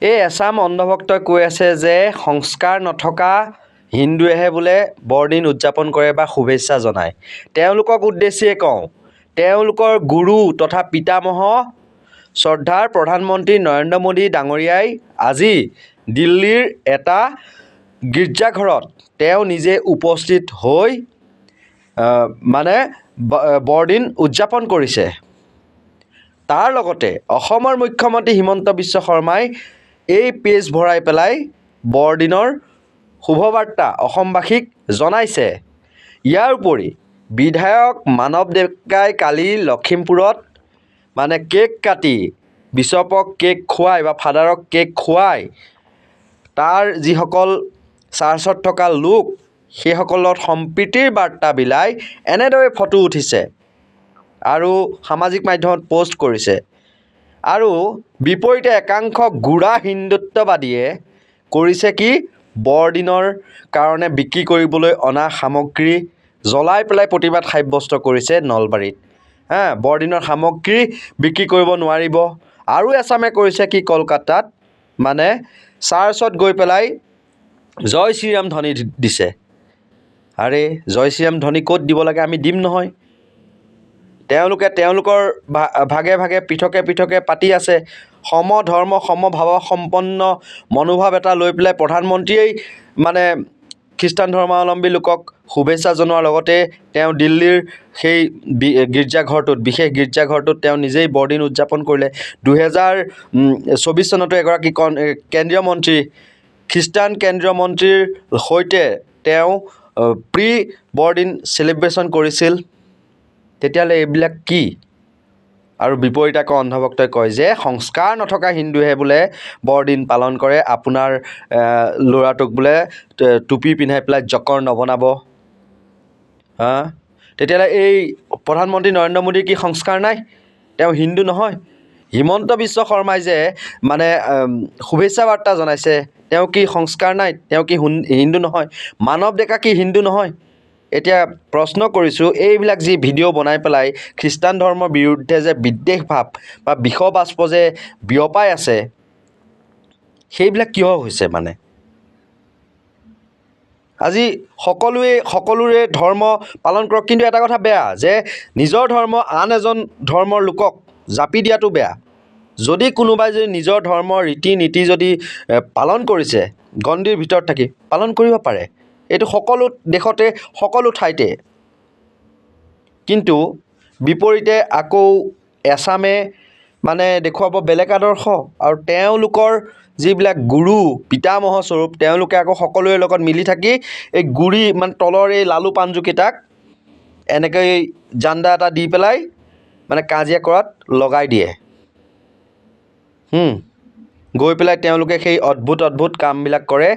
এই এচাম অন্ধভক্তই কৈ আছে যে সংস্কাৰ নথকা হিন্দুৱেহে বোলে বৰদিন উদযাপন কৰে বা শুভেচ্ছা জনায়। তেওঁলোকক উদ্দেশ্যিয়ে কওঁ, তেওঁলোকৰ গুৰু তথা পিতামহ শ্ৰদ্ধাৰ প্ৰধানমন্ত্ৰী নৰেন্দ্ৰ মোদী ডাঙৰীয়াই আজি দিল্লীৰ এটা গীৰ্জাঘৰত তেওঁ নিজে উপস্থিত হৈ বৰদিন উদযাপন কৰিছে। তাৰ লগতে অসমৰ মুখ্যমন্ত্ৰী হিমন্ত বিশ্ব শৰ্মাই এই পেজ ভৰাই পেলাই বৰদিনৰ শুভবাৰ্তা অসমবাসীক জনাইছে। ইয়াৰ উপৰি বিধায়ক মানৱ ডেকাই কালি লখিমপুৰত কেক কাটি বিশ্বপক কেক খুৱাই বা ফাদাৰক কেক খুৱাই তাৰ যিসকল চাৰ্চত থকা লোক সেইসকলত সম্প্ৰীতিৰ বাৰ্তা বিলাই এনেদৰে ফটো উঠিছে আৰু সামাজিক মাধ্যমত পোষ্ট কৰিছে। আৰু বিপৰীতে একাংশ গোড়া হিন্দুত্ববাদীয়ে কৰিছে কি, বৰদিনৰ কাৰণে বিক্ৰী কৰিবলৈ অনা সামগ্ৰী জ্বলাই পেলাই প্ৰতিবাদ সাব্যস্ত কৰিছে নলবাৰীত। বৰদিনৰ সামগ্ৰী বিক্ৰী কৰিব নোৱাৰিব। আৰু এচামে কৰিছে কি, কলকাতাত চাৰ্চত গৈ পেলাই জয় শ্ৰীৰাম ধ্বনি দিছে। আৰে জয় শ্ৰীৰাম ধ্বনি ক'ত দিব লাগে, আমি দিম নহয়। তেওঁলোকে তেওঁলোকৰ ভাগে ভাগে পৃথকে পৃথকে পাতি আছে। সমধৰ্ম সমভাৱ সম্পন্ন মনোভাৱ এটা লৈ পেলাই প্ৰধানমন্ত্ৰীয়েই খ্ৰীষ্টান ধৰ্মাৱলম্বী লোকক শুভেচ্ছা জনোৱাৰ লগতে তেওঁ দিল্লীৰ সেই গীৰ্জাঘৰটোত বিশেষ গীৰ্জাঘৰটোত তেওঁ নিজেই বৰদিন উদযাপন কৰিলে। 2024 চনতো এগৰাকী কেন্দ্ৰীয় মন্ত্ৰী খ্ৰীষ্টান কেন্দ্ৰীয় মন্ত্ৰীৰ সৈতে তেওঁ প্ৰি বৰদিন চেলিব্ৰেশ্যন কৰিছিল। তেতিয়াহ'লে এইবিলাক কি? আৰু বিপৰীতে আকৌ অন্ধভক্তই কয় যে সংস্কাৰ নথকা হিন্দুহে বোলে বৰদিন পালন কৰে, আপোনাৰ ল'ৰাটোক বোলে টুপি পিন্ধাই পেলাই জকৰ নবনাব। তেতিয়াহ'লে এই প্ৰধানমন্ত্ৰী নৰেন্দ্ৰ মোদীৰ কি সংস্কাৰ নাই? তেওঁ হিন্দু নহয়? হিমন্ত বিশ্ব শৰ্মাই যে শুভেচ্ছা বাৰ্তা জনাইছে, তেওঁ কি সংস্কাৰ নাই? তেওঁ কি হিন্দু নহয়? মানৱ ডেকা কি হিন্দু নহয়? এতিয়া প্ৰশ্ন কৰিছোঁ, এইবিলাক যি ভিডিঅ' বনাই পেলাই খ্ৰীষ্টান ধৰ্মৰ বিৰুদ্ধে যে বিদ্বেষ ভাৱ বা বিষবাষ্প যে বিয়পাই আছে, সেইবিলাক কিয় হৈছে? আজি সকলোৰে ধৰ্ম পালন কৰক, কিন্তু এটা কথা বেয়া যে নিজৰ ধৰ্ম আন এজন ধৰ্মৰ লোকক জাপি দিয়াটো বেয়া। যদি কোনোবাই নিজৰ ধৰ্মৰ ৰীতি নীতি যদি পালন কৰিছে, গণ্ডিৰ ভিতৰত থাকি পালন কৰিব পাৰে, এইটো সকলো দেশতে সকলো ঠাইতে। কিন্তু বিপৰীতে আকৌ এচামে দেখুৱাব বেলেগ আদৰ্শ, আৰু তেওঁলোকৰ যিবিলাক গুৰু পিতামহ স্বৰূপ তেওঁলোকে আকৌ সকলোৰে লগত মিলি থাকি এই গুৰি তলৰ এই লালু পাঞ্জুকেইটাক এনেকৈ জাণ্ডা এটা দি পেলাই কাজিয়া কৰাত লগাই দিয়ে। গৈ পেলাই তেওঁলোকে সেই অদ্ভুত কামবিলাক কৰে।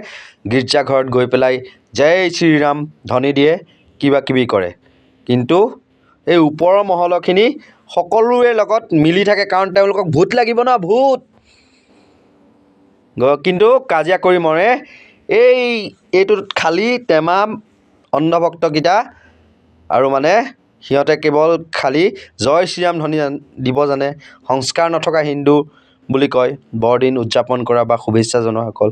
গীৰ্জাঘৰত গৈ পেলাই জয় শ্ৰীৰাম ধ্বনি দিয়ে, কিবা কিবি কৰে। কিন্তু এই ওপৰৰ মহলখিনি সকলোৰে লগত মিলি থাকে, কাৰণ তেওঁলোকক ভূত লাগিব ন, ভূত। কিন্তু কাজিয়া কৰি মৰে এইটোত খালী টেমা অন্ধভক্তকেইটা। আৰু সিহঁতে কেৱল খালী জয় শ্ৰীৰাম ধ্বনি দিব জানে, সংস্কাৰ নথকা হিন্দু বুলি কয় বৰদিন উদযাপন কৰা বা শুভেচ্ছা জনোৱাসকল।